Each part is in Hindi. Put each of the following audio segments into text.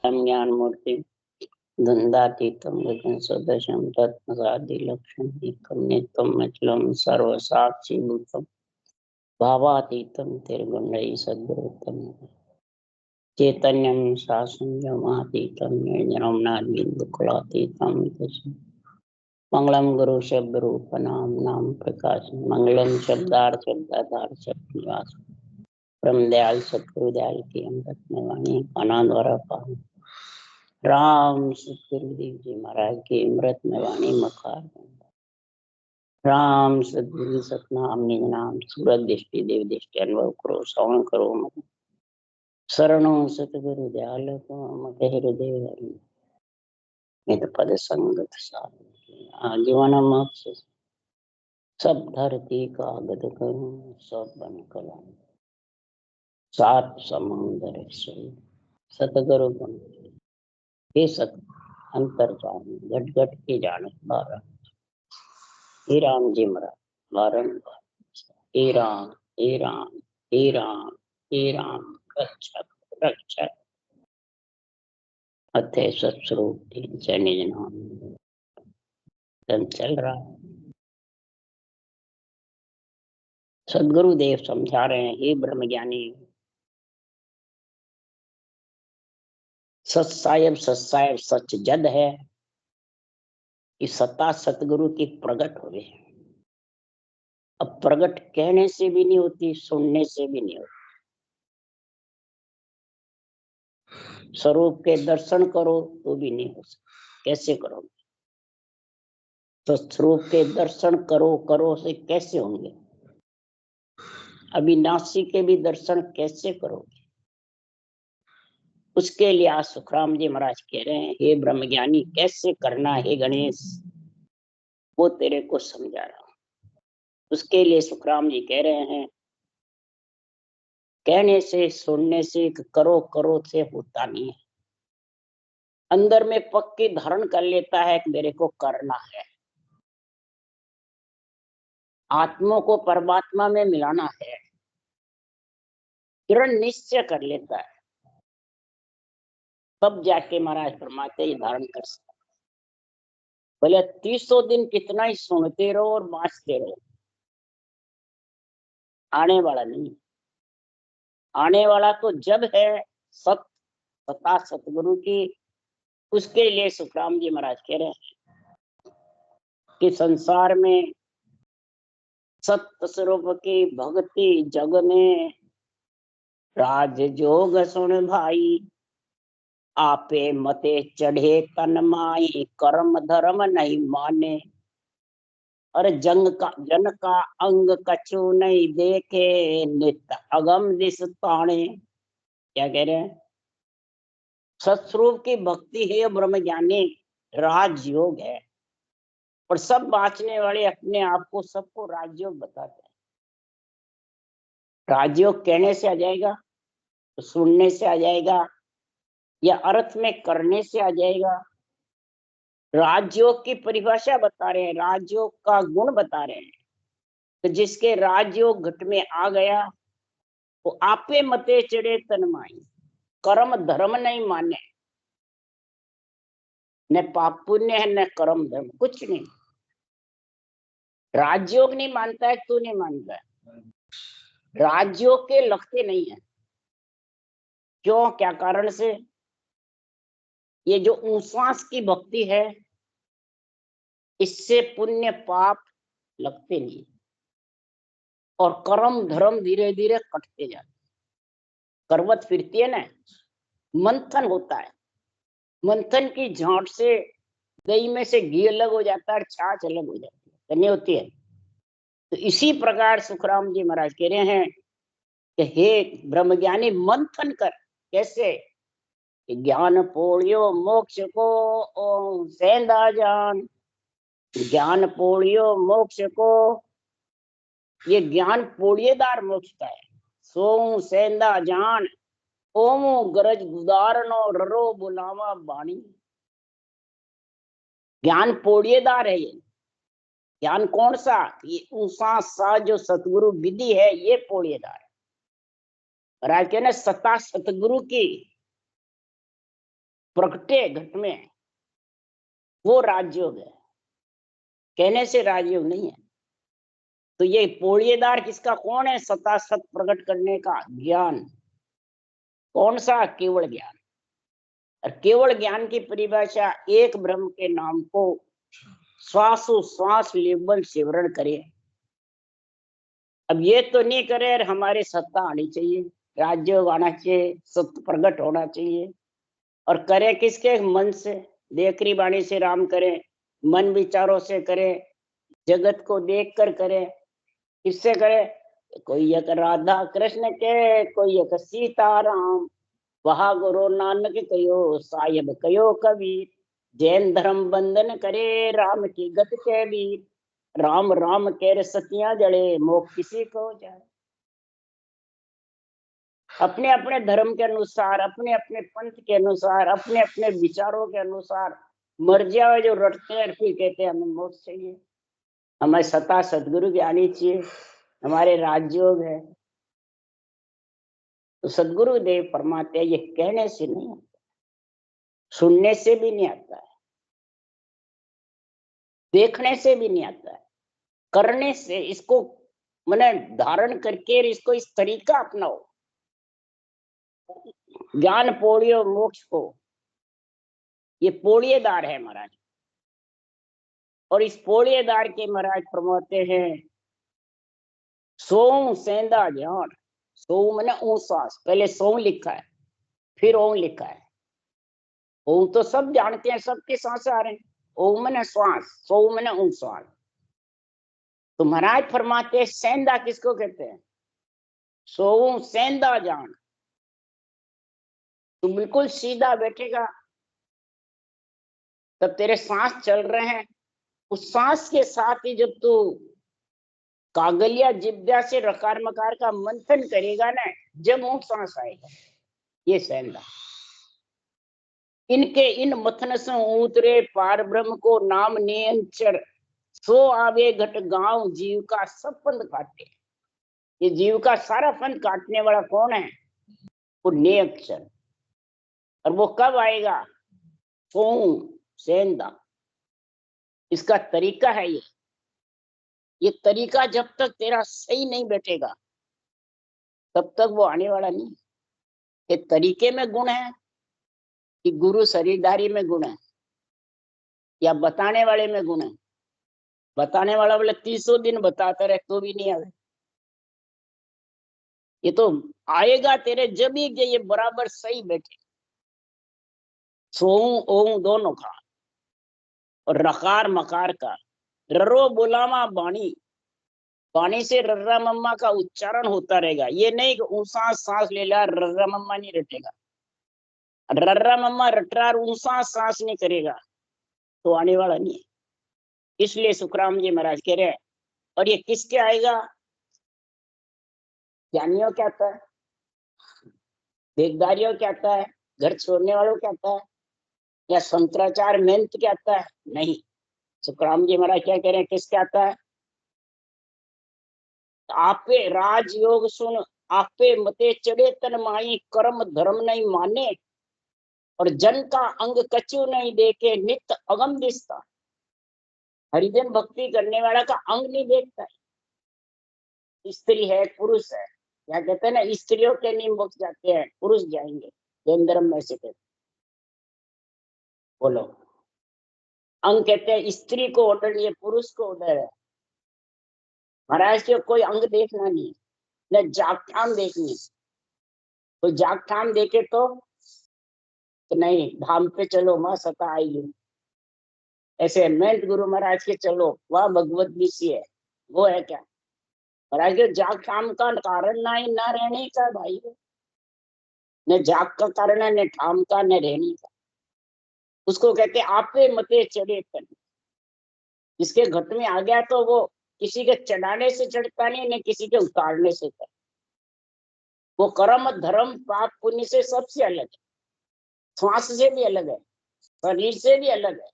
ज्ञान मूर्ति धुंधातीतम गगन सदृशम तत्सादि लक्षण एकम नित्यम अचलम सर्व साक्षी भूतम भावातीतम तिरगुंडई सद्गुरुतम चैतन्यम शासनमातीतम निर्जनम नादबिंदुकुलातीतम मंगलम गुरु शब्द रूप नाम नाम प्रकाश मंगलम शब्दार्थ शब्दाधार शब्द निवास परम दयाल सतगुरु दयाल की अमृत में वाणी आनंद वरा पाहु राम सतगुरुदेव जी महाराज की अमृत में वाणी मखार राम सतगुरु सतनाम निज नाम सूरत दृष्टि देव दृष्टि अनुभव करो श्रवण करो शरणों सतगुरु दयाल को मत हृदय नित पद संगत साधु जीवन मत सब धरती कागद करूं सब बन कलम सात समुंदर से सतगुरु बन हे सत अंतर जान घट घट के जानत बारा हे राम जी मरा बारंबार हे राम हे राम हे राम हे राम रक्षक रक्षक अथे सत्स्वरूप तीन निज नाम चल रहा है। सदगुरुदेव समझा रहे हैं, हे ब्रह्म ज्ञानी सत्सायब सच जद है कि सत्ता सतगुरु की प्रकट हो गई। अब प्रकट कहने से भी नहीं होती, सुनने से भी नहीं होती। स्वरूप के दर्शन करो तो भी नहीं हो सकता। कैसे करोगे? तो स्वरूप के दर्शन करो करो से कैसे होंगे? अविनाशी के भी दर्शन कैसे करोगे? उसके लिए आज सुखराम जी महाराज कह रहे हैं, हे ब्रह्मज्ञानी कैसे करना है गणेश, वो तेरे को समझा रहा हूं। उसके लिए सुखराम जी कह रहे हैं, कहने से सुनने से करो करो से होता नहीं है। अंदर में पक्की धारण कर लेता है कि मेरे को करना है, आत्मा को परमात्मा में मिलाना है, दृढ़ निश्चय कर लेता है, तब जाके महाराज फरमाते ही धारण कर सकते। बोले 300 दिन कितना ही सुनते रहो और बांचते रहो, आने वाला नहीं। आने वाला तो जब है सत्ता सतगुरु की। उसके लिए सुखराम जी महाराज कह रहे हैं कि संसार में सत्य स्वरूप की भक्ति जग में राज जोग सुन भाई, आपे मते चढ़े तन माई, कर्म धर्म नहीं माने। और जन का अंग कछु नहीं देखे, नित अगम दिस ताणे। क्या कह रहे हैं? सत्स्वरूप की भक्ति है ब्रह्म ज्ञानी, राजयोग है। और सब बांचने वाले अपने आप को सबको राजयोग बताते हैं। राजयोग कहने से आ जाएगा, तो सुनने से आ जाएगा, या अर्थ में करने से आ जाएगा। राजयोग की परिभाषा बता रहे हैं, राजयोग का गुण बता रहे हैं। तो जिसके राजयोग घट में आ गया वो आपे मते चढ़े तनमाई, कर्म धर्म नहीं माने। न पाप पुण्य है न कर्म धर्म, कुछ नहीं। राजयोग नहीं मानता है, तू नहीं मानता है, राजयोग के लगते नहीं है। क्यों? क्या कारण से? ये जो उश्वास की भक्ति है, इससे पुण्य पाप लगते नहीं, और कर्म धर्म धीरे धीरे कटते जाते। करवट फिरती है ना, मंथन होता है, मंथन की झांट से दही में से घी अलग हो जाता है, छाछ अलग हो जाती है, नहीं होती है। तो इसी प्रकार सुखराम जी महाराज कह रहे हैं कि हे ब्रह्मज्ञानी मंथन कर। कैसे? ज्ञान पोड़ियो मोक्ष को सेंधा जान, ज्ञान पोड़ियो मोक्ष को, ये ज्ञान पोड़िएदार मोक्ष का है। सो सेंधा जान, ओमो गरज गुदारनो ररो बुलावा बाणी। ज्ञान पोड़िएदार है ये। ज्ञान कौन सा? ये ऊसा सा जो सतगुरु विधि है, ये पोड़िएदार है। राज के ना सत्ता सतगुरु की, प्रगटे घट में, वो राजयोग है, कहने से राजयोग नहीं है। तो ये पोड़िएदार किसका कौन है? सता सत प्रकट करने का ज्ञान। कौन सा? केवल ज्ञान। और केवल ज्ञान की परिभाषा एक ब्रह्म के नाम को श्वासोश्वास लेवल सेवरण करे। अब ये तो नहीं करे हमारे सत्ता आनी चाहिए, राजयोग आना चाहिए, सत्य प्रकट होना चाहिए। और करे किसके? मन से, देखरी वाणी से राम करे, मन विचारों से करे, जगत को देख कर करे। किससे करे? कोई एक राधा कृष्ण के, कोई एक सीताराम, वहा गुरु नानक कयो, साहिब कयो कबीर, जैन धर्म बंधन करे, राम की गत के वीर, राम राम के सतियां जड़े, मोक्ष किसी को जाए। अपने अपने धर्म के अनुसार, अपने अपने पंथ के अनुसार, अपने अपने विचारों के अनुसार मर्जियां जो रटते हैं, फिर कहते हैं हमें मोक्ष चाहिए, हमें सता सदगुरु की आनी चाहिए, हमारे राजयोग है। तो सदगुरु देव फरमाते हैं ये कहने से नहीं आता, सुनने से भी नहीं आता है, देखने से भी नहीं आता है, करने से, इसको मैंने धारण करके इसको इस तरीका अपनाओ। ज्ञान पोड़ियो मोक्ष को, ये पोड़िएदार है महाराज। और इस पोड़िएदार के महाराज फरमाते हैं सोम सेंधा ज्ञान। सोम मैंने ऊंसास, पहले सोम लिखा है फिर ओम लिखा है। ओम तो सब जानते हैं, सबके सांस आ रहे हैं। ओम मैंने श्वास, सोम मैंने ऊंसास। तो महाराज फरमाते सेंधा किसको कहते हैं? सोम सेंधा जान। तू बिल्कुल सीधा बैठेगा तब तेरे सांस चल रहे हैं, उस सांस के साथ ही जब तू कागलिया जिब्या से रकार मकार का मंथन करेगा ना, जब ऊंट सांस आएगा, ये सेंधा। इनके इन मथन से उतरे पार ब्रह्म को नाम नियंचर, सो आवे घट गांव जीव का सब फंद काटे। ये जीव का सारा फंद काटने वाला कौन है? वो नियंचर। और वो कब आएगा? सोम सेंधा। इसका तरीका है ये तरीका जब तक तेरा सही नहीं बैठेगा तब तक वो आने वाला नहीं। ये तरीके में गुण है कि गुरु शरीरधारी में गुण है, या बताने वाले में गुण है? बताने वाला बोले 300 दिन बताता रहे तो भी नहीं आवे। ये तो आएगा तेरे जब ही ये बराबर सही बैठे। सोम ओम दोनों का और रकार मकार का, ररो बोलामा बाणी, पानी से रर्रा मम्मा का उच्चारण होता रहेगा। ये नहीं कि ऊंसा सांस ले लिया रर्रा मम्मा नहीं रटेगा, रर्रा मम्मा रट रहा ऊंसा सांस नहीं करेगा तो आने वाला नहीं है। इसलिए सुखराम जी महाराज कह रहे हैं। और ये किसके आएगा? ज्ञानियों क्या आता है, देवदारियों क्या आता है, घर छोड़ने वालों क्या आता है, या शंकराचार्य मेहनत क्या आता है? नहीं, सुखराम जी महाराज क्या कह रहे हैं, किसके आता है? आपे राजयोग सुन, आपे मते चढ़े तन माई, कर्म धर्म नहीं माने, और जन का अंग कचू नहीं देखे, नित्य अगम दिसता। हरिजन भक्ति करने वाला का अंग नहीं देखता है, स्त्री है पुरुष है, क्या कहते हैं ना, स्त्रियों के नियम बच जाते हैं, पुरुष जाएंगे। जैन धर्म में से कहते, बोलो, अंग कहते हैं स्त्री को ऑर्डर, ये पुरुष को ऑर्डर है। महाराज के कोई अंग देखना नहीं, न जागठाम देखनी। तो जागठाम देखे तो नहीं, धाम पे चलो माँ सता आएगी, ऐसे महंत गुरु महाराज के चलो वह भगवत विषय है, वो है क्या? महाराज के जागठाम का कारण ना ही ना रहने का भाई, न जाग का कारण है, न ठाम का, न रहने का। उसको कहते आपे मते चढ़े तन। जिसके घट में आ गया तो वो किसी के चढ़ाने से चढ़ता नहीं, न किसी के उतारने से चढ़ता। वो कर्म धर्म पाप पुण्य से सबसे अलग है, श्वास से भी अलग है, शरीर से भी अलग है।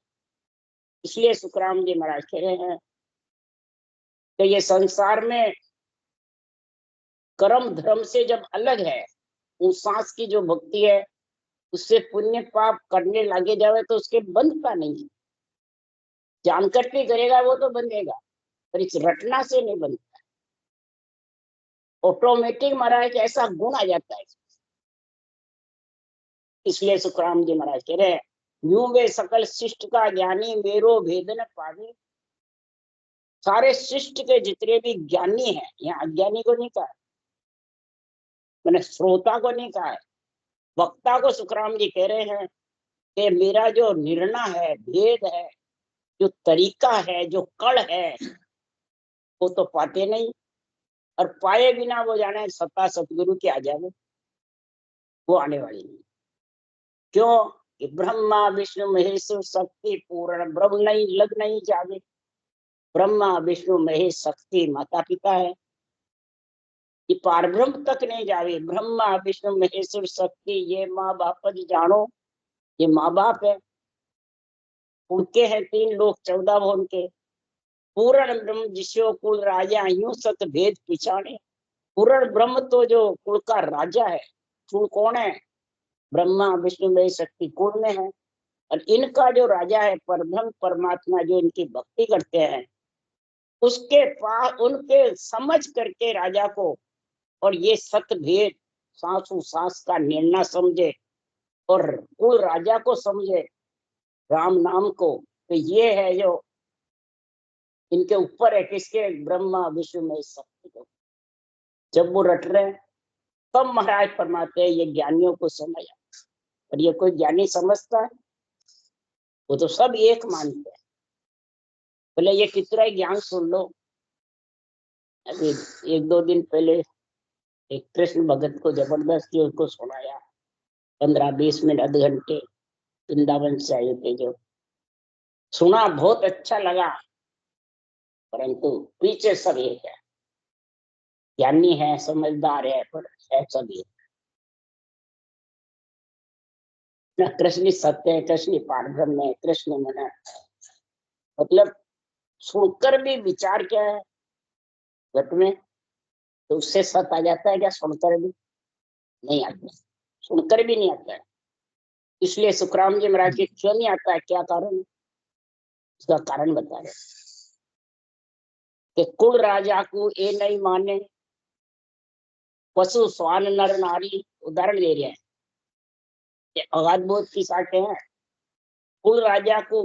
इसलिए सुखराम जी महाराज कह रहे हैं कि ये संसार में कर्म धर्म से जब अलग है, उस सांस की जो भक्ति है उससे पुण्य पाप करने लगे जावे तो उसके बंद का नहीं है। जानकर के करेगा वो तो बंधेगा, पर इस रटना से नहीं बनता। ऑटोमेटिक महाराज ऐसा गुण आ जाता है। इसलिए सुखराम जी महाराज कह रहे हैं, यूं वे सकल शिष्ट का ज्ञानी मेरो भेद न पावे। सारे शिष्ट के जितने भी ज्ञानी हैं, यहाँ अज्ञानी को नहीं कहा, मैंने श्रोता को नहीं कहा है, वक्ता को सुखराम जी कह रहे हैं कि मेरा जो निर्णय है, भेद है, जो तरीका है, जो कल है, वो तो पाते नहीं, और पाए बिना वो जाने सत्ता सतगुरु की आ जावे, वो आने वाली नहीं। क्यों कि ब्रह्मा विष्णु महेश्वर शक्ति पूर्ण ब्रह्म नहीं लग नहीं जावे। ब्रह्मा विष्णु महेश शक्ति माता पिता है, ये पारब्रह्म तक नहीं जावे। ब्रह्मा विष्णु महेश्वर शक्ति ये माँ बाप जानो, ये माँ बाप है, उनके हैं 3 लोग 14 भवन के। पूर्ण ब्रह्म जिसो कुल राजा यूं सत भेद पिछाने। पूर्ण ब्रह्म तो जो कुल का राजा है, कुल कौन है? ब्रह्मा विष्णु महेश शक्ति कुल में है, और इनका जो राजा है परब्रह्म परमात्मा, जो इनकी भक्ति करते हैं, उसके पास उनके समझ करके राजा को, और ये सत भेद सांसों सांस का निर्णय समझे, और कुल राजा को समझे राम नाम को, तो ये है जो इनके ऊपर है। किसके? ब्रह्मा विष्णु महेश शक्ति को। जब वो रट रहे हैं तब महाराज फरमाते हैं ये ज्ञानियों को समझ। और ये कोई ज्ञानी समझता है? वो तो सब एक मानते हैं। बोले ये कितना ज्ञान सुन लो। अभी 1-2 दिन पहले एक कृष्ण भगत को जबरदस्ती उसको सुनाया, 15-20 मिनट आधे घंटे, वृंदावन से आए थे जो। सुना, बहुत अच्छा लगा, परंतु पीछे सब एक है, ज्ञानी है, समझदार है, पर है सब एक। न कृष्ण सत्य है, कृष्ण पारब्रह्म है, कृष्ण मन। मतलब सुनकर भी विचार क्या है घट में, तो उससे सत आ जाता है क्या? सुनकर भी नहीं आता, सुनकर भी नहीं आता है। इसलिए सुखराम जी महाराज के क्यों नहीं आता है, क्या कारण? इसका कारण बता रहे कि कुल राजा को ये नहीं माने, पशु स्वान नर नारी, उदाहरण दे रहे हैं, ये अगाध बोध की साटे हैं। कुल राजा को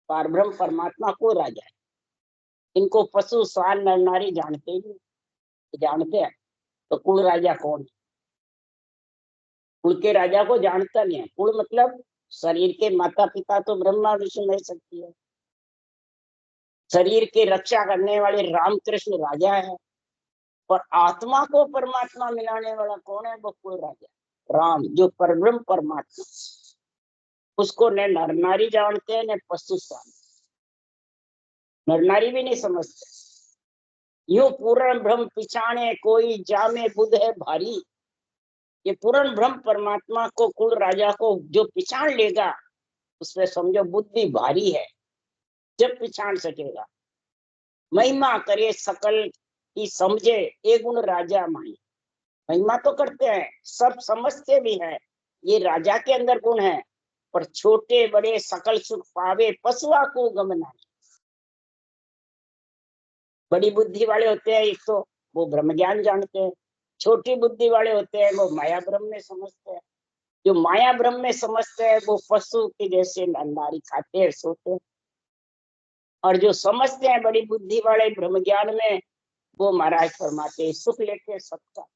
पारब्रह्म परमात्मा को राजा है, इनको पशु स्वान नर नारी जानते ही नहीं। जानते हैं तो कुल राजा कौन? कुल के राजा को जानता नहीं है। कुल मतलब शरीर के माता पिता तो ब्रह्मा विष्णु नहीं सकती है, शरीर की रक्षा करने वाले रामकृष्ण राजा है, और आत्मा को परमात्मा मिलाने वाला कौन है? वो कुल राजा राम, जो परब्रह्म परमात्मा। उसको न नर नारी जानते हैं न पशु स्वामी, नर नारी भी नहीं समझते। यूं पूर्ण ब्रह्म पिछाने कोई जामे बुध है भारी। ये पूर्ण ब्रह्म परमात्मा को, कुल राजा को जो पिछाड़ लेगा, उसमें समझो बुद्धि भारी है, जब पिछाड़ सकेगा। महिमा करे सकल की समझे ए गुण राजा माई। महिमा तो करते हैं, सब समझते भी हैं, ये राजा के अंदर गुण है, पर छोटे बड़े सकल सुख पावे पशुआ को गमना। बड़ी बुद्धि वाले होते हैं एक तो वो ब्रह्म ज्ञान जानते हैं, छोटी बुद्धि वाले होते हैं वो माया ब्रह्म में समझते हैं। जो माया ब्रह्म में समझते हैं वो पशु के जैसे अंडारी खाते हैं, सोते हैं। और जो समझते हैं बड़ी बुद्धि वाले ब्रह्म ज्ञान में, वो महाराज फरमाते सुख लेते हैं सबका।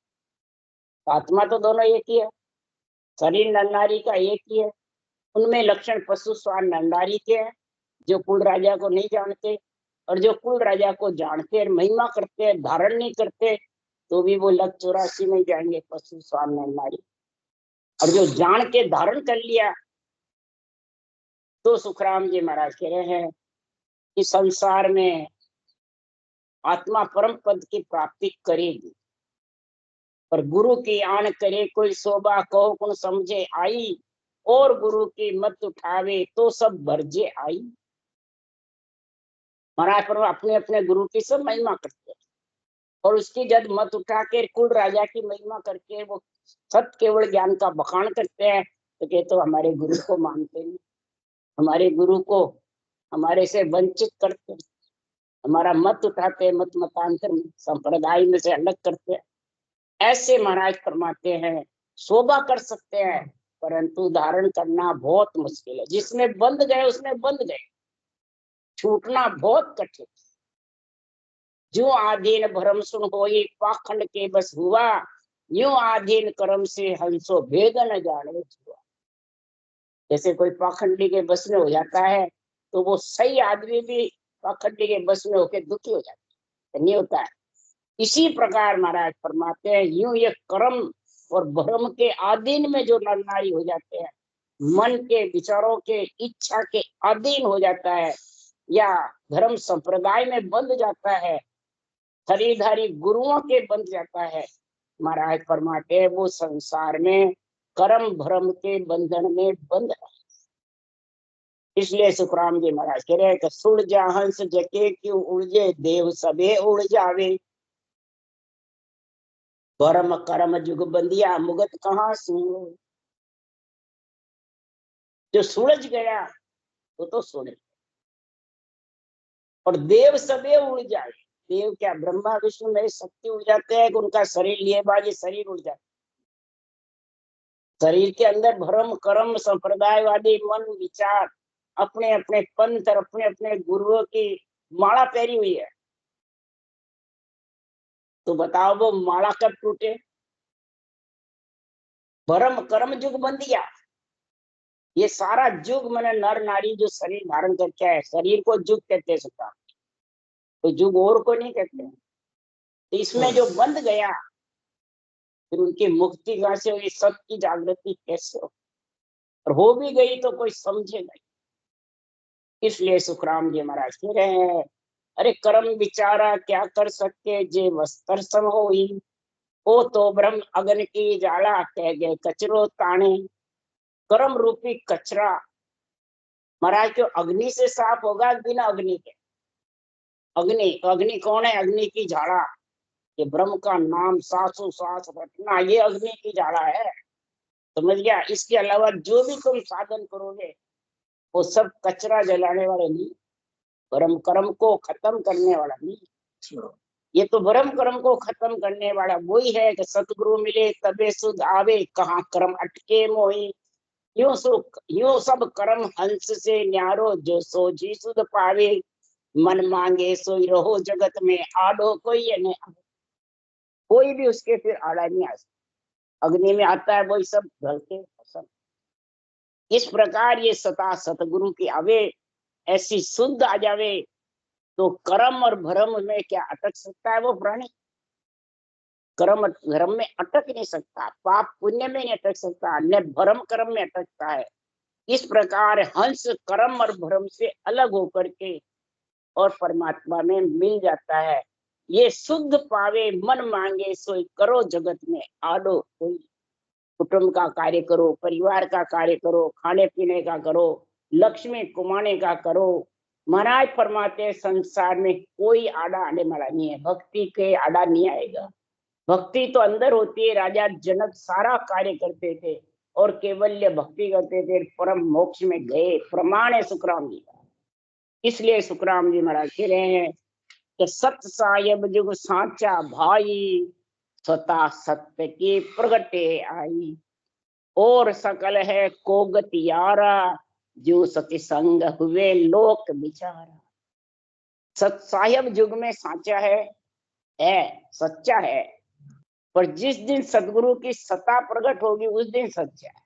आत्मा तो दोनों एक ही है, शरीर नंदारी का एक ही है। उनमें लक्षण पशु स्वान नंदारी के हैं, जो कुल राजा को नहीं जानते, और जो कुल राजा को जानते हैं, महिमा करते हैं, धारण नहीं करते, तो भी वो लग 84 में जाएंगे, पशु स्वान नंदारी। और जो जान के धारण कर लिया, तो सुखराम जी महाराज कह रहे हैं कि संसार में आत्मा परम पद की प्राप्ति करेगी, पर गुरु की आन करे कोई शोभा कहो कुण समझे आई। और गुरु की मत उठावे तो सब भरजे आई। महाराज पर अपने अपने गुरु की सब महिमा करते हैं, और उसकी जब मत उठा के कुल राजा की महिमा करके वो सत केवल ज्ञान का बखान करते हैं, के तो हमारे गुरु को मानते नहीं, हमारे गुरु को हमारे से वंचित करते, हमारा मत उठाते, मत मतांतर संप्रदाय में से अलग करते। ऐसे महाराज फरमाते हैं शोभा कर सकते हैं परंतु धारण करना बहुत मुश्किल है। जिसमें बंध गए उसमें बंध गए, छूटना बहुत कठिन। जो आधीन भरम सुन होई पाखंड के बस हुआ, यूं आधीन कर्म से हंसो भेद न जाने छुआ। जैसे कोई पाखंडी के बस में हो जाता है तो वो सही आदमी भी पाखंडी के बस में होकर दुखी हो जाता है, नहीं होता है। इसी प्रकार महाराज फरमाते हैं यूं ये कर्म और भ्रम के अधीन में जो नर नारी हो जाते हैं, मन के विचारों के इच्छा के अधीन हो जाता है या धर्म संप्रदाय में बंध जाता है, शरीरधारी गुरुओं के बंध जाता है, महाराज फरमाते हैं वो संसार में कर्म भ्रम के बंधन में बंध रहा। इसलिए सुखराम जी महाराज कह रहे हैं कि सुड़ जा हंस जके क्यों उड़जे, देव सबे उड़ जावे। भरम कर्म जुग बंदिया मुगत कहाँ सुन। जो सूरज गया तो सूरज, और देव सबे उड़ जाए। देव क्या ब्रह्मा विष्णु में शक्ति उड़ जाते हैं कि उनका शरीर लिए बाजी शरीर उड़ जाता। शरीर के अंदर भ्रम कर्म संप्रदायवादी मन विचार अपने अपने पंथ और अपने अपने गुरुओं की माला पहरी हुई है। तो बताओ वो माला कब टूटे। भरम कर्म जुग बंदिया, ये सारा जुग मैंने नर नारी जो शरीर धारण करके है, शरीर को जुग कहते हैं सुखा, तो जुग और को नहीं कहते। तो इसमें जो बंध गया फिर उनकी मुक्ति कहां से होगी, सत की जागृति कैसे हो, और हो भी गई तो कोई समझे नहीं। इसलिए सुखराम जी महाराज कह रहे हैं अरे कर्म विचारा क्या कर सकते जे वस्त्र सम होई, ओ तो ब्रह्म अग्न की जाला कह गए कचरो ताने। कर्म रूपी कचरा महाराज क्यों अग्नि से साफ होगा बिना अग्नि के। अग्नि अग्नि कौन है, अग्नि की झाड़ा, ये ब्रह्म का नाम सासु सास रटना, ये अग्नि की झाड़ा है, समझ गया। इसके अलावा जो भी तुम साधन करोगे वो सब कचरा जलाने वाले नहीं, ब्रह्म कर्म को खत्म करने वाला नहीं। ये तो ब्रह्म कर्म को खत्म करने वाला वही है कि सतगुरु मिले तबे सुध आवे, कहाँ कर्म अटके मोही। यूं सब कर्म हंस से न्यारो, जो सोझी सुध पावे। मन मांगे सोई रहो जगत में, आडो कोई नहीं, कोई भी उसके फिर आड़ा नहीं आ सकता। अग्नि में आता है वही सब ढल के सब। इस प्रकार ये सता सतगुरु की आवे, ऐसी शुद्ध आ जावे तो कर्म और भ्रम में क्या अटक सकता है वो प्राणी। कर्म धर्म में अटक नहीं सकता, पाप पुण्य में नहीं अटक सकता, न भ्रम कर्म में अटकता है। इस प्रकार हंस कर्म और भ्रम से अलग होकर के और परमात्मा में मिल जाता है। ये शुद्ध पावे मन मांगे सोई, करो जगत में आडो कोई। कुटुंब का कार्य करो, परिवार का कार्य करो, खाने पीने का करो, लक्ष्मी कुमाने का करो। महाराज फरमाते संसार में कोई आड़ा आने वाला नहीं है, भक्ति के आड़ा नहीं आएगा। भक्ति तो अंदर होती है। राजा जनक सारा कार्य करते थे और केवल्य भक्ति करते थे, परम मोक्ष में गए। प्रमाण है सुखराम जी का। इसलिए सुखराम जी महाराज कह रहे हैं कि सत साहेब जुग साचा भाई, स्वता सत्य की प्रगटे आई। और सकल है को गतियारा, जो सती संग हुए लोक बिचारा। सत साहेब युग में साचा है सच्चा है, पर जिस दिन सदगुरु की सत्ता प्रकट होगी उस दिन सच्चा है।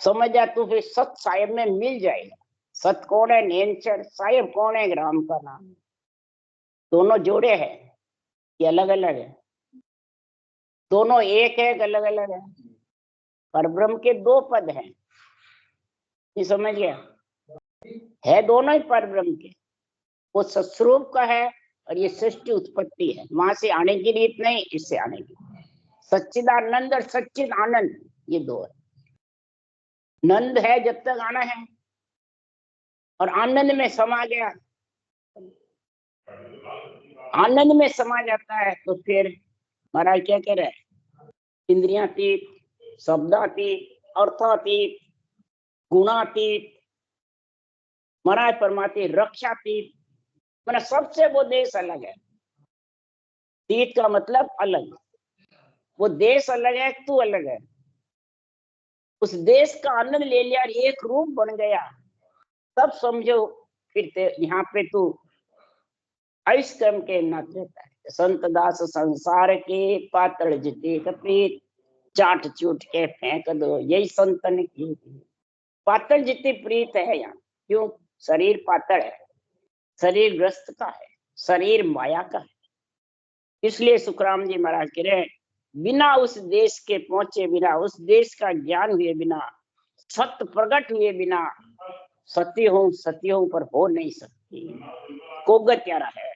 समझ जा तू, फिर सत साहेब में मिल जाएगा। सत कौन है, नेचर, साहेब कौन है, राम का नाम। दोनों जोड़े हैं ये अलग अलग है, दोनों एक है अलग अलग है। परब्रह्म के दो पद हैं, ये समझ गया, है दोनों ही परब्रह्म के। वो सस्वरूप का है और ये सृष्टि उत्पत्ति है, वहां से आने की रीत नहीं, इससे आने की। सच्चिदानंद और सच्चिद आनंद ये दो है। नंद है जब तक आना है, और आनंद में समा गया, आनंद में समा जाता है तो फिर महाराज क्या कह रहे हैं, इंद्रियां तीत शब्दातीत, अर्थातीत, गुणातीत, महाराज परमात्मा रक्षातीत, मैंने सबसे वो देश अलग है। तीत का मतलब अलग, वो देश अलग है, तू अलग है। उस देश का आनंद ले लिया, एक रूप बन गया, तब समझो फिर यहाँ पे तू आयुष कर्म के नाते रहता है। संत दास संसार के पातल जिते कपीत, चाट चूट के फेंक दो यही संतन की। पातल जितनी प्रीत है यहाँ, क्यों? शरीर पातल है, शरीर ग्रस्त का है, शरीर माया का है। इसलिए सुखराम जी महाराज कह रहे हैं, बिना उस देश के पहुंचे बिना, उस देश का ज्ञान हुए बिना, सत्य प्रकट हुए बिना सत्य हूं पर हो नहीं सकती। कोगत प्यारा है,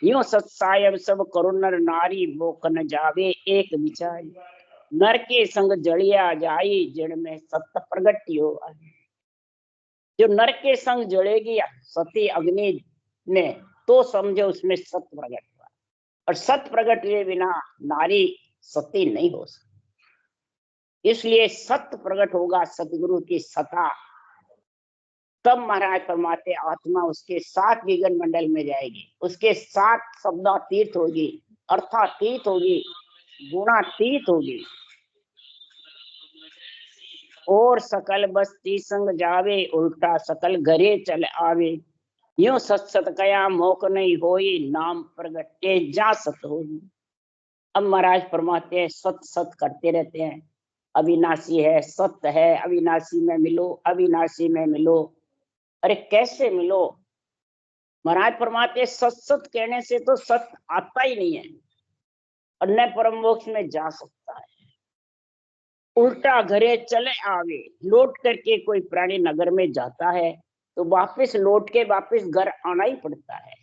यूं सत्सायब सब करो नर नारी, बोक न जावे एक विचार, नर के संग जड़िया जाई जिन में सत्य प्रगट्यो। जो नर के संग जड़ेगी सती अग्नि में, तो समझो उसमें सत्य प्रकट हुआ, और सत्य प्रकट हुए बिना नारी सती नहीं हो सकती। इसलिए सत्य प्रकट होगा, सतगुरु की सता, तब महाराज परमात्मा आत्मा उसके साथ विगन मंडल में जाएगी, उसके साथ शब्दातीत होगी, अर्थातीत होगी, गुणातीत होगी। और सकल बस्ती संग जावे, उल्टा सकल घरे चल आवे, यूं सत सत कया मोक नहीं होई, नाम प्रगटे जा सत होगी। अब महाराज परमात्मा सत सत करते रहते हैं, अविनाशी है, सत्य है, अविनाशी में मिलो, अविनाशी में मिलो। अरे कैसे मिलो? महाराज परमात्मा सत सत कहने से तो सत्य आता ही नहीं है, और न परम मोक्ष में जा सकता है। उल्टा घरे चले आवे, लौट करके कोई प्राणी नगर में जाता है तो वापस लौट के वापस घर आना ही पड़ता है।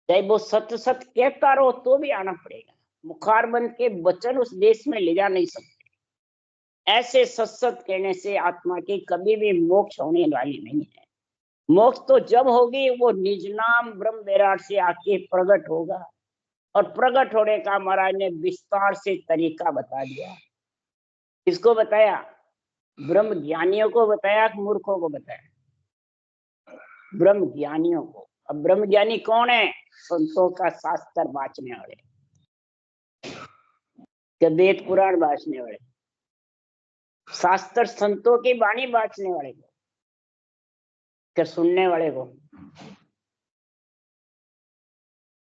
चाहे वो सत्य सत्य कहता रहो तो भी आना पड़ेगा, मुखार बंद के वचन उस देश में ले जा नहीं सकते। ऐसे सत्सत कहने से आत्मा की कभी भी मोक्ष होने वाली नहीं है। मोक्ष तो जब होगी वो निज नाम ब्रह्म विराट से आके प्रकट होगा, और प्रकट होने का महाराज ने विस्तार से तरीका बता दिया। किसको बताया? ब्रह्म ज्ञानियों को बताया कि मूर्खों को बताया? ब्रह्म ज्ञानियों को। अब ब्रह्म ज्ञानी कौन है? संतों का शास्त्र बांचने वाले, के वेद पुराण बांचने वाले, शास्त्र संतों की वाणी बांचने वाले को, क्या सुनने वाले को,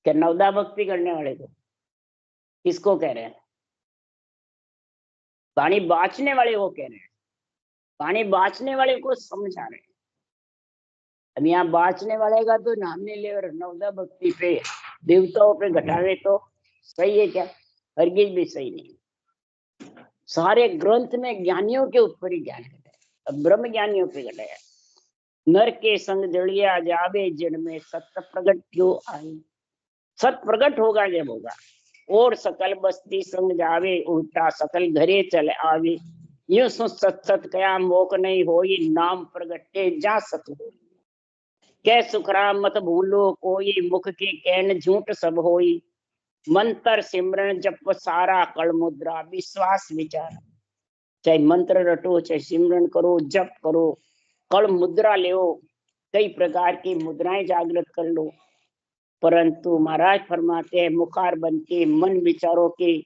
क्या नवदा भक्ति करने वाले को, किसको कह रहे हैं? वाणी बांचने वाले को कह रहे हैं, वाणी बांचने वाले को समझा रहे हैं। अब यहाँ बांचने वाले का तो नाम नहीं ले, और नवदा भक्ति पे देवताओं पे घटावे तो सही है क्या? हरगिज भी सही नहीं। सारे ग्रंथ में ज्ञानियों के ऊपर ही ज्ञान घटाया, अब ब्रह्म ज्ञानियों पे घटाया। नर के संग जड़िया जावे जिन में सत्य प्रकट क्यों आई, सत प्रकट होगा जब होगा। और सकल बस्ती संग जावे, उल्टा सकल घरे चल आवे, यूं सत सत कया मोक नहीं होई, नाम प्रगटे जा सत हो। कै सुखराम मत भूलो कोई, मुख की कहन झूठ सब होई, मंत्र सिमरन जप सारा, कल मुद्रा विश्वास विचार। चाहे मंत्र रटो, चाहे सिमरन करो, जप करो, कल मुद्रा ले, कई प्रकार की मुद्राएं जागृत कर लो, परंतु महाराज फरमाते हैं मुखार बन के मन विचारों के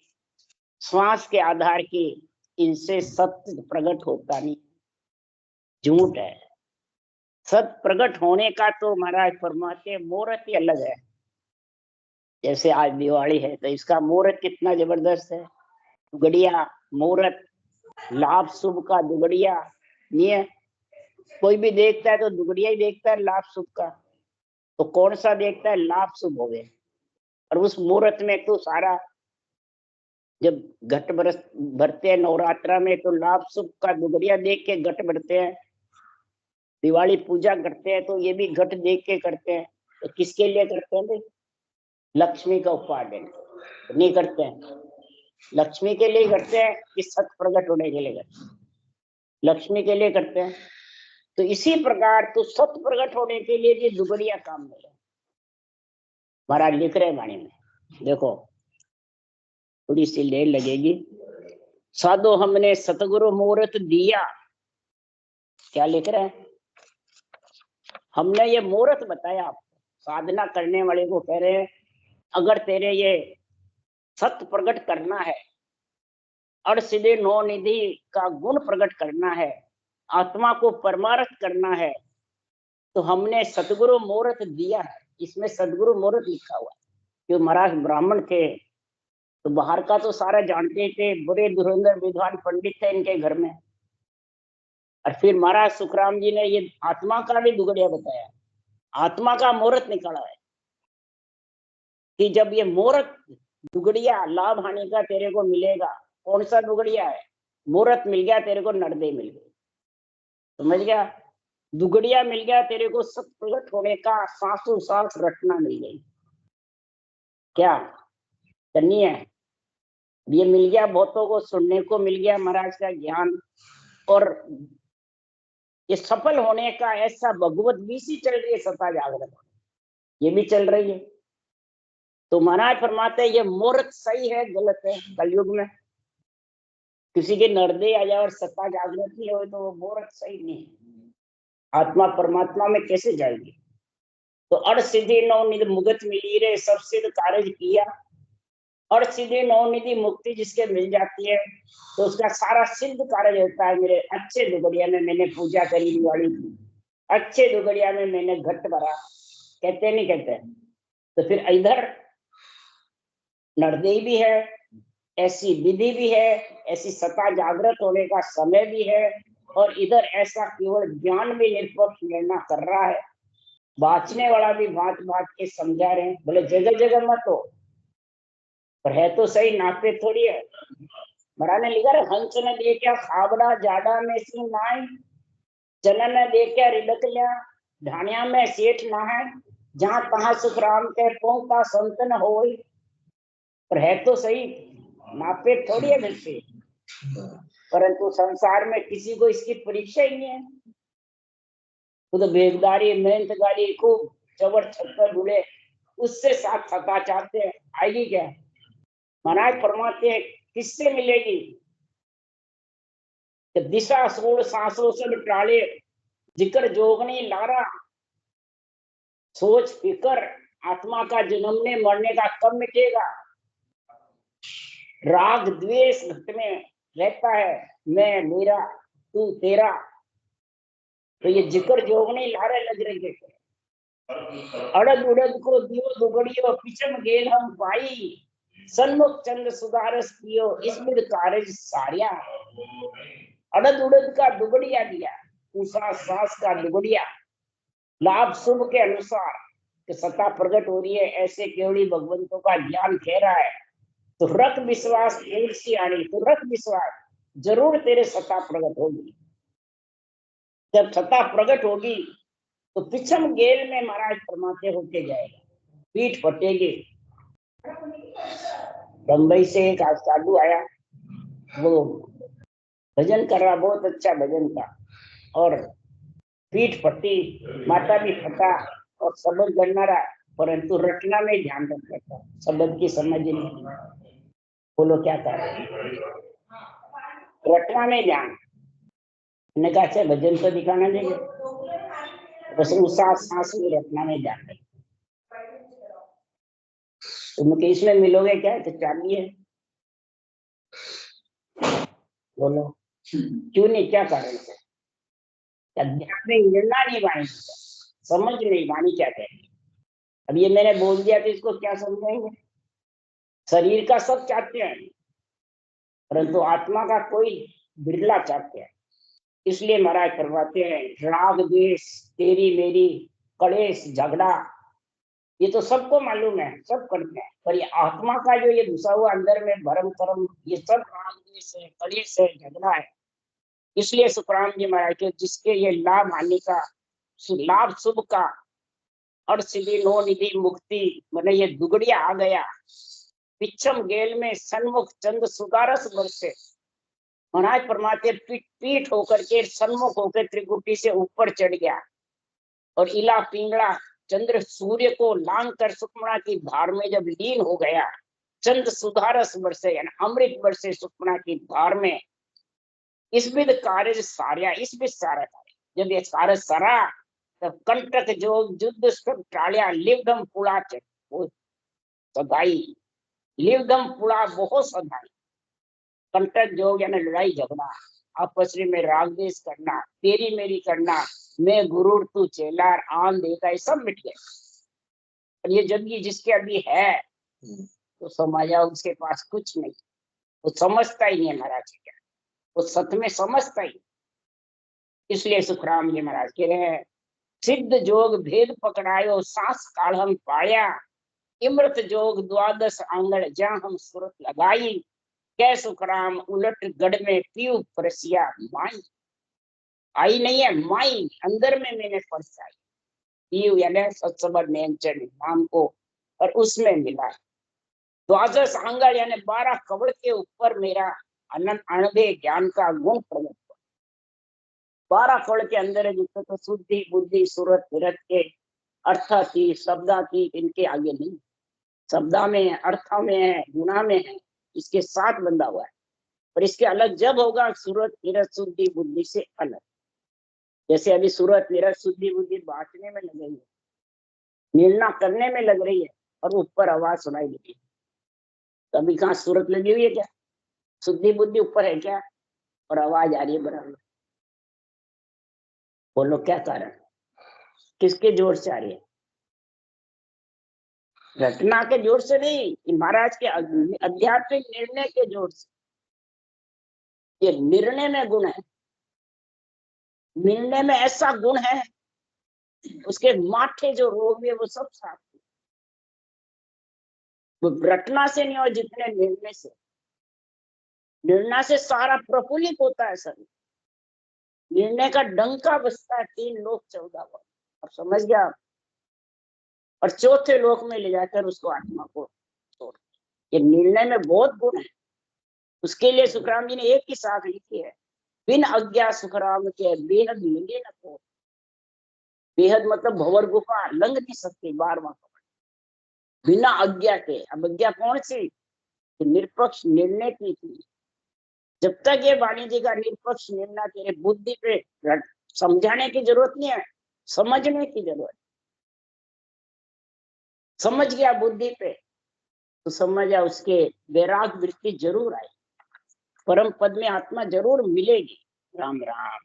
श्वास के आधार के, इनसे सत्य प्रकट होता नहीं, झूठ है। सत्य प्रकट होने का तो महाराज फरमाते मुहूर्त ही अलग है। जैसे आज दिवाली है तो इसका मुहूर्त कितना जबरदस्त है, दुगड़िया मुहूर्त, लाभ शुभ का दुगड़िया। नहीं, कोई भी देखता है तो दुगड़िया ही देखता है लाभ शुभ का, तो कौन सा देखता है? लाभ शुभ हो गए। और उस मुहूर्त में तो सारा, जब घट भरते हैं नवरात्रा में तो लाभ शुभ का दुगड़िया देख के घट भरते हैं। दिवाली पूजा करते हैं तो ये भी घट देख के करते हैं। तो किसके लिए करते हैं भाई? लक्ष्मी का उपहार देने नहीं करते हैं, लक्ष्मी के लिए करते हैं कि सत प्रकट होने के लिए करते हैं, लक्ष्मी के लिए करते हैं। तो इसी प्रकार तो सत प्रकट होने के लिए ये दुगड़िया काम में है। महाराज लिख रहे वाणी में, देखो थोड़ी सी देर लगेगी, साधो हमने सतगुरु मूर्त दिया, क्या लिख रहे हैं, हमने ये मूर्त बताया आपको, साधना करने वाले को कह रहे हैं अगर तेरे ये सत्य प्रकट करना है और सीधे नौ निधि का गुण प्रकट करना है, आत्मा को परमार्थ करना है, तो हमने सतगुरु मूर्त दिया है। इसमें सतगुरु मूर्त लिखा हुआ है। जो महाराज ब्राह्मण थे तो बाहर का तो सारा जानते थे, बड़े धुरंधर विद्वान पंडित थे इनके घर में। और फिर महाराज सुखराम जी ने ये आत्मा का भी दुगड़िया बताया, आत्मा का मुहूर्त निकाला है कि जब ये मुहूर्त दुगड़िया लाभ हानि का तेरे को मिलेगा। कौन सा दुगड़िया है? मुहूर्त मिल गया तेरे को, नरदे मिल गई, समझ गया? दुगड़िया मिल गया तेरे को, सत प्रकट होने का सांसों सांस रटना मिल गई। क्या करनी है? ये मिल गया, बहुतों को सुनने को मिल गया महाराज का ज्ञान, और ये सफल होने का ऐसा भगवत बीसी चल रही है, सता जागृत ये भी चल रही है। तो महाराज फरमाते ये मुहूर्त सही है गलत है? कलयुग में किसी के नरदे आ जाए और सत्ता जागृत नहीं हो तो वो मुहूर्त सही नहीं है। आत्मा परमात्मा में कैसे जाएगी? तो अड़ सिद्धि नवनिधि मुगत मिली रे, सब सिद्ध कार्य किया। और सीधे नवनिधि मुक्ति जिसके मिल जाती है तो उसका सारा सिद्ध कार्य होता है। मेरे अच्छे दुगड़िया में मैंने पूजा करी दिवाली की, अच्छे दुगड़िया में मैंने घट भरा, कहते नहीं कहते? तो फिर इधर नरदेई भी है, ऐसी विधि भी है, ऐसी सत्ता जागृत होने का समय भी है, और इधर ऐसा केवल ज्ञान भी निष्पक्ष निर्णय कर रहा है। बाँचने वाला भी बात बात के समझा रहे हैं, बोले जगह जगह मत हो, पर है तो सही, नापे थोड़ी है। महाराज ने लिखा है हंस ने देखा खाबड़ा जाड़ा में सी नाई, जनन ने देखा रिडक लिया ढानिया में सेठ ना है, जहां तहां सुखराम के पहुंचा संतन होई। पर है तो सही, नापे थोड़ी है वैसे, परंतु संसार में किसी को इसकी परीक्षा ही नहीं है। खुद बेगदारी मेहनतगारी खूब चबर छप्पर ढूंढे, उससे साथ सता चाहते हैं, आएगी क्या? महाराज फरमाते हैं किससे मिलेगी? दिशा सूल सांसों से टाले, जिक्र जोगनी लारा, सोच फिकर आत्मा का जन्मने मरने का कब मिटेगा? राग द्वेष घट में रहता है, मैं मेरा तू तेरा, तो ये जिक्र जोगनी लारे लग रही है। अड़द उड़द को दियो दुगड़ियो, पिछम गेल हम पाई, सन्मुख चंद सुधारस कियो, इसमें कार्य सारिया। अड़द उड़द का दुगड़िया दिया, उषा सास का दुगड़िया, लाभ शुभ के अनुसार कि सत्ता प्रकट हो रही है, ऐसे केवड़ी भगवंतों का ज्ञान कह रहा है। तो रख विश्वास सी आनी, तो रख विश्वास, जरूर तेरे सत्ता प्रकट होगी। जब सत्ता प्रकट होगी तो पिछम गेल में महाराज फरमाते होते जाएगा, पीठ फटेगी। बंबई से एक साधु आया, वो भजन कर रहा, बहुत अच्छा भजन था, और पीठ फटी, माता भी फटा, और शब्द करना रहा, परंतु रटना में ध्यान रखता था, शब्द की समझ नहीं। बोलो क्या कर रहे? रटना में ध्यान। मैंने कहा अच्छा भजन तो दिखाना चाहिए, बस उसा सांस में रटना में ध्यान रखना। तुम इसमें मिलोगे क्या? तो चाहिए, बोलो क्यों नहीं, क्या कारण है? अध्यात्म में हिलना नहीं वाणी, समझ नहीं वाणी क्या कहेगी। अब ये मैंने बोल दिया तो इसको क्या समझेंगे? शरीर का सब चाहते हैं, परंतु आत्मा का कोई बिरला चाहते हैं। इसलिए महाराज करवाते हैं राग द्वेष तेरी मेरी कलेश झगड़ा, ये तो सबको मालूम है, सब करते हैं, पर ये आत्मा का जो ये घुसा हुआ अंदर में भरम कर्म, ये सब राग द्वेष है, कलेश है, झगड़ा है। इसलिए सुखराम जी महाराज के जिसके ये लाभ हानि का, लाभ शुभ का और सीधी नो निधि मुक्ति, मैंने ये दुगड़िया आ गया, पिछम गेल में सन्मुख चंद सुगारस बरसे। महाराज परमात्मा पीठ होकर के सन्मुख होकर त्रिकुटी से ऊपर चढ़ गया, और इला पिंगला चंद्र सूर्य को लांग कर सुकमणा की धार में जब लीन हो गया, चंद सुधारस बरसे यानी अमृत बरसे सुपना की धार में। इस विध कार्य सार्या, इस विध सारा कार्य जब ये कार्य सरा तब कंटक जोग युद्ध सब टालिया लिवधम पुड़ा सदाई, लिवधम पुड़ा बहुत सदाई। कंटक जोग यानी लड़ाई झगड़ा, आपस में राग देश करना, तेरी मेरी करना, मैं गुरु तू चेला, आन देगा, ये सब मिट गए। और ये जिंदगी जिसके अभी है तो समाजा उसके पास कुछ नहीं, वो समझता ही नहीं है महाराज क्या, वो सत्य में समझता ही। इसलिए सुखराम जी महाराज कह रहे हैं, सिद्ध जोग भेद पकड़ायो सांस काढ़म पाया, इमृत जोग द्वादश आंगण जहाँ हम सूरत लगाई, कै सुखराम उलट गढ़ में पीऊ परसिया माई। आई नहीं है माई, अंदर में मैंने परसाई, पीऊ यानी सत्सबर नेमचन नाम को, और उसमें मिला। द्वादश आंगण यानी 12 कवड़ के ऊपर मेरा अनंत अणबे ज्ञान का गुण प्रकट हुआ। 12 कवड़ के अंदर है जिसमें तो शुद्धि बुद्धि सूरत विरत के अर्था की शब्दा की, इनके आगे नहीं। शब्दा में है, अर्था में है, गुणा में है, इसके साथ बंधा हुआ है। और इसके अलग जब होगा सूरत विरत शुद्धि बुद्धि से अलग। जैसे अभी सूरत विरत शुद्धि बुद्धि बांटने में लग रही है, निर्णय करने में लग रही है, और ऊपर आवाज सुनाई देती है। कभी कहाँ सूरत लगी हुई है क्या, शुद्धि बुद्धि ऊपर है क्या, और आवाज आ रही है बराबर। बोलो क्या कारण, किसके जोर से आ रही है? रटना के जोर से नहीं, महाराज के आध्यात्मिक निर्णय के जोर से। ये निर्णय में गुण है, निर्णय में ऐसा गुण है, उसके माथे जो रोग है वो सब साफ। वो रटना से नहीं और जितने निर्णय से, निर्णय से सारा प्रफुल्लित होता है सर। निर्णय का डंका बजता है 3 लोक 14 वर्ष, अब समझ गया आप? और चौथे लोक में ले जाकर उसको आत्मा को छोड़। ये निर्णय में बहुत गुण है। उसके लिए सुखराम जी ने एक ही साथ लिखी है, बिन आज्ञा सुखराम के बेहद मिले न को। बेहद मतलब भंवर गुफा लंघ नहीं सकती 12वां कवच बिना आज्ञा के। अब आज्ञा कौन सी? निरपक्ष निर्णय की थी। जब तक ये वाणी जी का निरपक्ष निर्णय तेरे बुद्धि पे समझाने की जरूरत नहीं है, समझने की जरूरत। समझ गया बुद्धि पे तो समझ आ उसके वैराग वृत्ति जरूर आए, परम पद में आत्मा जरूर मिलेगी। राम राम,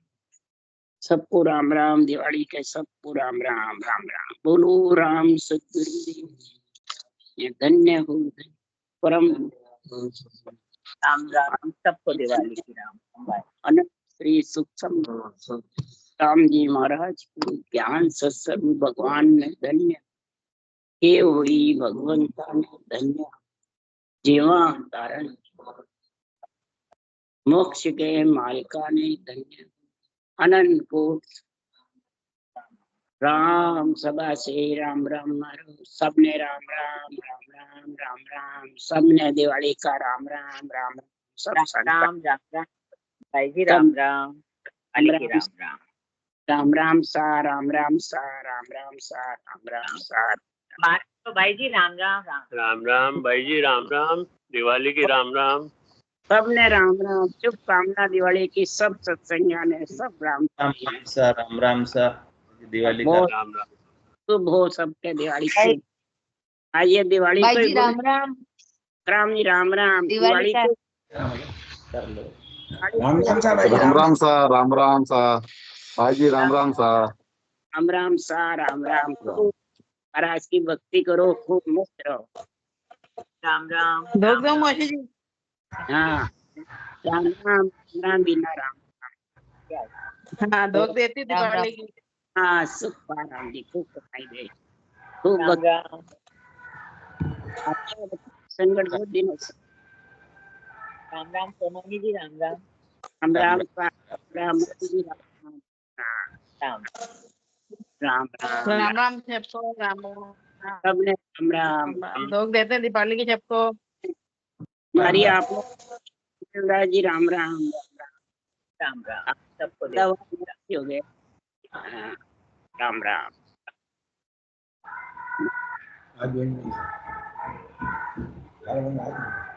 सबको राम राम, दिवाली के सबको राम राम। राम राम बोलो राम सतगुरु, ये धन्य हो परम राम राम। सबको दिवाली की राम। अनंत श्री सूक्ष्म राम जी महाराज को ज्ञान सत्संग भगवान ने धन्य के हुई, भगवंता ने धन्य जीवा तारण, मोक्ष के मालिका ने धन्य। अनंत को राम सभा से राम राम मारो, सबने राम राम राम राम राम राम, सबने दिवाली का राम राम राम सब राम राम राम भाई जी राम राम राम राम राम राम सा राम राम सा राम राम सा राम राम सा। तो भाई जी राम राम राम राम राम भाई जी राम राम, दिवाली की राम राम। सबने राम राम, शुभकामना दिवाली की सब सत्संगिया ने सब राम राम सा दिवाली का राम राम शुभ हो सबके दिवाली शुभ। आइए दिवाली भाई को जी राम राम, राम जी राम राम। दिवाली का कर लो। राम राम सा राम राम सा भाई जी राम राम सा राम राम सा राम राम। महाराज की भक्ति करो, खूब मस्त रहो। राम राम दो दो मौसी जी। हाँ राम राम राम बिना राम। हाँ दो देती दिवाली की। हाँ सुख राम जी खूब कमाई दे, खूब भक्ति। संकट बहुत दिनों से। राम राम सोमानी जी राम राम। राम राम राम जी राम राम राम राम राम सबको राम राम। सबने राम राम। लोग देते दीपावली की सबको। हमारी आप लोग जी राम राम राम राम सबको हो गए। राम राम। राम